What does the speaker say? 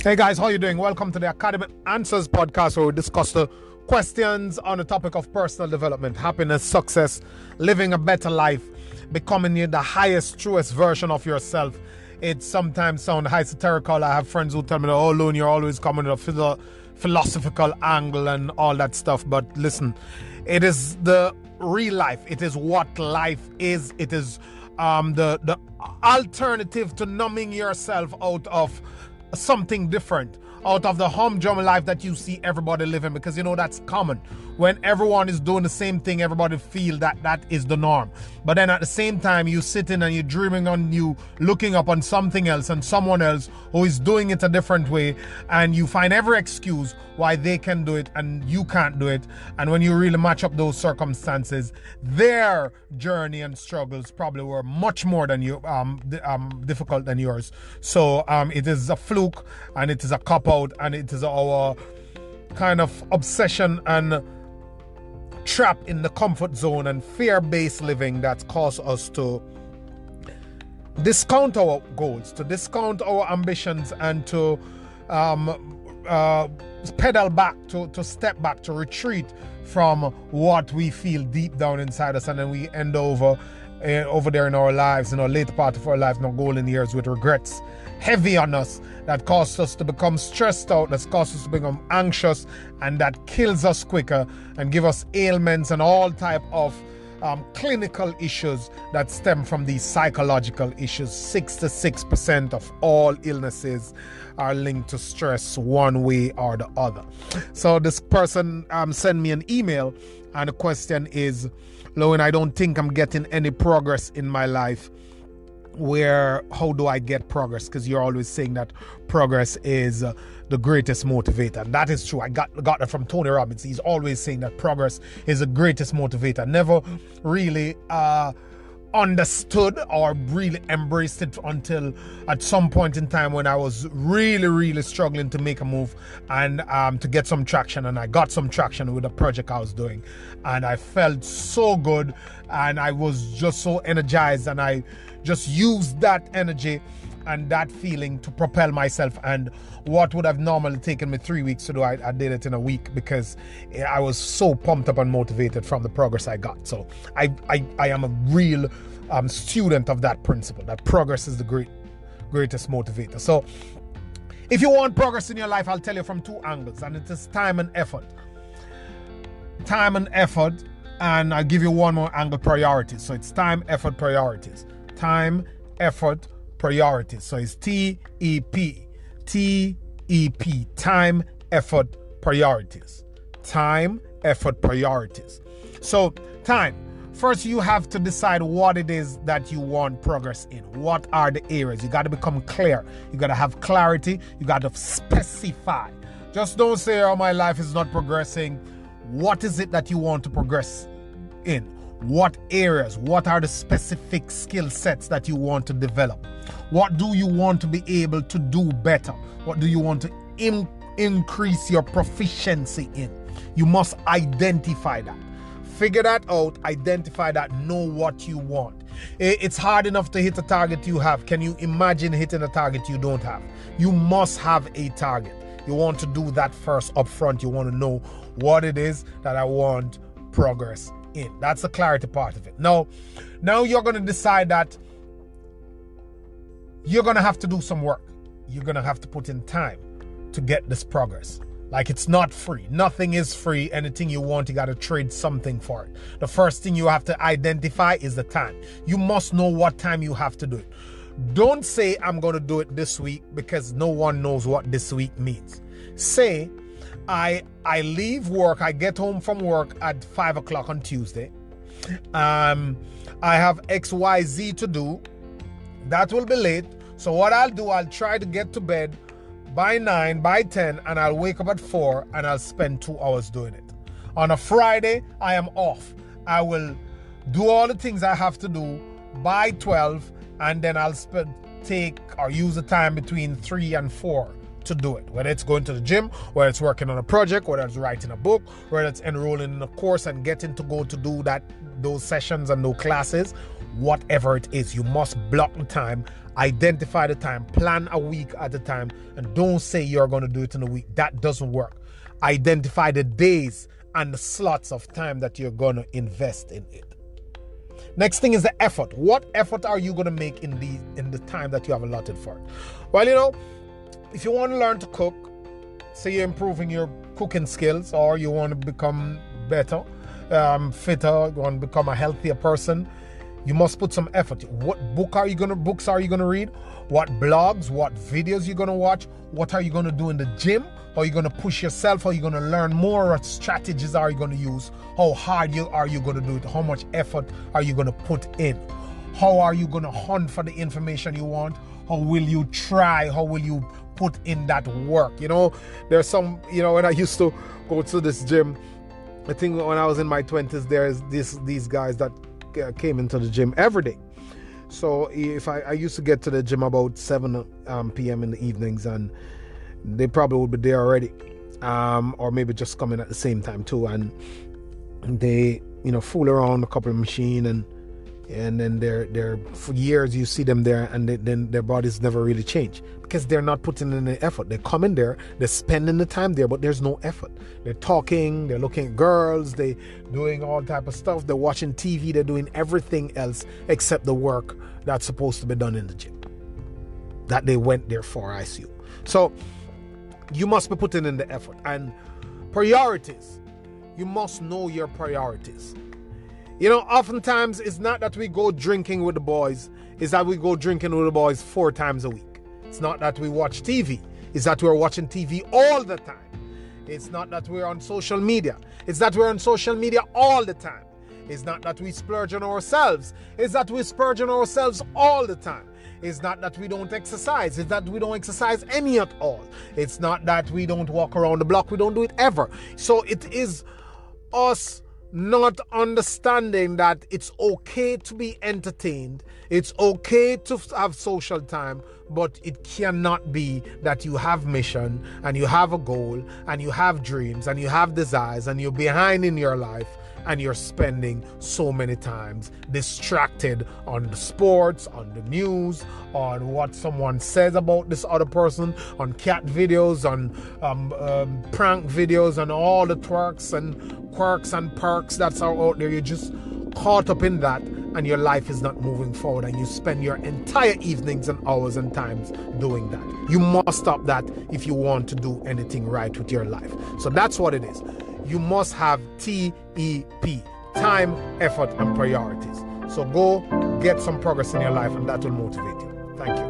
Hey guys, how you doing? Welcome to the Academic Answers podcast, where we discuss the questions on the topic of personal development, happiness, success, living a better life, becoming the highest, truest version of yourself. It sometimes sounds esoterical. I have friends who tell me, "Oh, Loon, you're always coming with a philosophical angle and all that stuff." But listen, it is the real life. It is what life is. It is the alternative to numbing yourself out of something different, out of the humdrum life that you see everybody living, because that's common. When everyone is doing the same thing, everybody feel that is the norm. But then at the same time, you sitting and you're dreaming on, you looking up on something else and someone else who is doing it a different way, and you find every excuse why they can do it and you can't do it. And when you really match up those circumstances, their journey and struggles probably were much more than you difficult than yours. So it is a fluke, and it is a cop-out, and it is our kind of obsession and trap in the comfort zone and fear-based living that cause us to discount our goals, to discount our ambitions, and to pedal back, to step back, to retreat from what we feel deep down inside us, and then we end over there in our lives, in our later part of our lives, in our golden years, with regrets heavy on us, that causes us to become stressed out, that causes us to become anxious, and that kills us quicker and give us ailments and all type of clinical issues that stem from these psychological issues. 66% of all illnesses are linked to stress one way or the other. So this person sent me an email, and the question is, Lowen, I don't think I'm getting any progress in my life. How do I get progress? Because you're always saying that progress is the greatest motivator. And that is true. I got that from Tony Robbins. He's always saying that progress is the greatest motivator. Never really understood or really embraced it until at some point in time when I was really, really struggling to make a move and to get some traction. And I got some traction with the project I was doing. And I felt so good, and I was just so energized, and I just used that energy and that feeling to propel myself. And what would have normally taken me 3 weeks to do, I did it in a week, because I was so pumped up and motivated from the progress I got. So I am a real student of that principle, that progress is the greatest motivator. So if you want progress in your life, I'll tell you from two angles, and it is time and effort. Time and effort, and I'll give you one more angle: priorities. So it's time, effort, priorities. Time, effort, priorities. So it's TEP. TEP. Time, effort, priorities. Time, effort, priorities. So time. First, you have to decide what it is that you want progress in. What are the areas? You got to become clear. You got to have clarity. You got to specify. Just don't say, "Oh, my life is not progressing." What is it that you want to progress in? What areas? What are the specific skill sets that you want to develop? What do you want to be able to do better? What do you want to increase your proficiency in? You must identify that. Figure that out, identify that, know what you want. It's hard enough to hit a target you have. Can you imagine hitting a target you don't have? You must have a target. You want to do that first up front. You want to know what it is that I want progress in. That's the clarity part of it. Now you're going to decide that you're going to have to do some work. You're going to have to put in time to get this progress. Like, it's not free. Nothing is free. Anything you want, you got to trade something for it. The first thing you have to identify is the time. You must know what time you have to do it. Don't say, "I'm going to do it this week," because no one knows what this week means. Say, I leave work, I get home from work at 5 o'clock on Tuesday. I have XYZ to do. That will be late. So what I'll do, I'll try to get to bed by 9, by 10, and I'll wake up at 4, and I'll spend 2 hours doing it. On a Friday, I am off. I will do all the things I have to do by 12, and then I'll use the time between 3 and 4 to do it, whether it's going to the gym, whether it's working on a project, whether it's writing a book, whether it's enrolling in a course and getting to go to do those sessions and those classes. Whatever it is, you must block the time, identify the time, plan a week at a time, and don't say you're going to do it in a week. That doesn't work. Identify the days and the slots of time that you're going to invest in it. Next thing is the effort. What effort are you going to make in the time that you have allotted for it? Well, if you want to learn to cook, say you're improving your cooking skills, or you want to become better, fitter, you want to become a healthier person, you must put some effort. What books are you going to read? What blogs, what videos you're going to watch? What are you going to do in the gym? How are you going to push yourself? How are you going to learn more? What strategies are you going to use? How hard are you going to do it? How much effort are you going to put in? How are you going to hunt for the information you want? How will you try? How will you put in that work? There's some, when I used to go to this gym, I think when I was in my 20s, there's these guys that came into the gym every day. So if I used to get to the gym about 7 p.m. in the evenings, and they probably would be there already, or maybe just coming at the same time too, and they fool around a couple of machines, and then they're for years you see them there, and then their bodies never really change because they're not putting in the effort. They come in there, they're spending the time there, but there's no effort. They're talking, they're looking at girls, they're doing all type of stuff, they're watching TV, they're doing everything else except the work that's supposed to be done in the gym that they went there for, I assume. So you must be putting in the effort. And priorities, you must know your priorities. Oftentimes it's not that we go drinking with the boys, it's that we go drinking with the boys 4 times a week. It's not that we watch TV, it's that we're watching TV all the time. It's not that we're on social media, it's that we're on social media all the time. It's not that we splurge on ourselves, it's that we splurge on ourselves all the time. It's not that we don't exercise, it's that we don't exercise any at all. It's not that we don't walk around the block, we don't do it ever. So it is us not understanding that it's okay to be entertained, it's okay to have social time, but it cannot be that you have mission and you have a goal and you have dreams and you have desires and you're behind in your life and you're spending so many times distracted on the sports, on the news, on what someone says about this other person, on cat videos, on prank videos, and all the twerks and quirks and perks that's out there. You're just caught up in that, and your life is not moving forward, and you spend your entire evenings and hours and times doing that. You must stop that if you want to do anything right with your life. So that's what it is. You must have TEP, time, effort, and priorities. So go get some progress in your life, and that will motivate you. Thank you.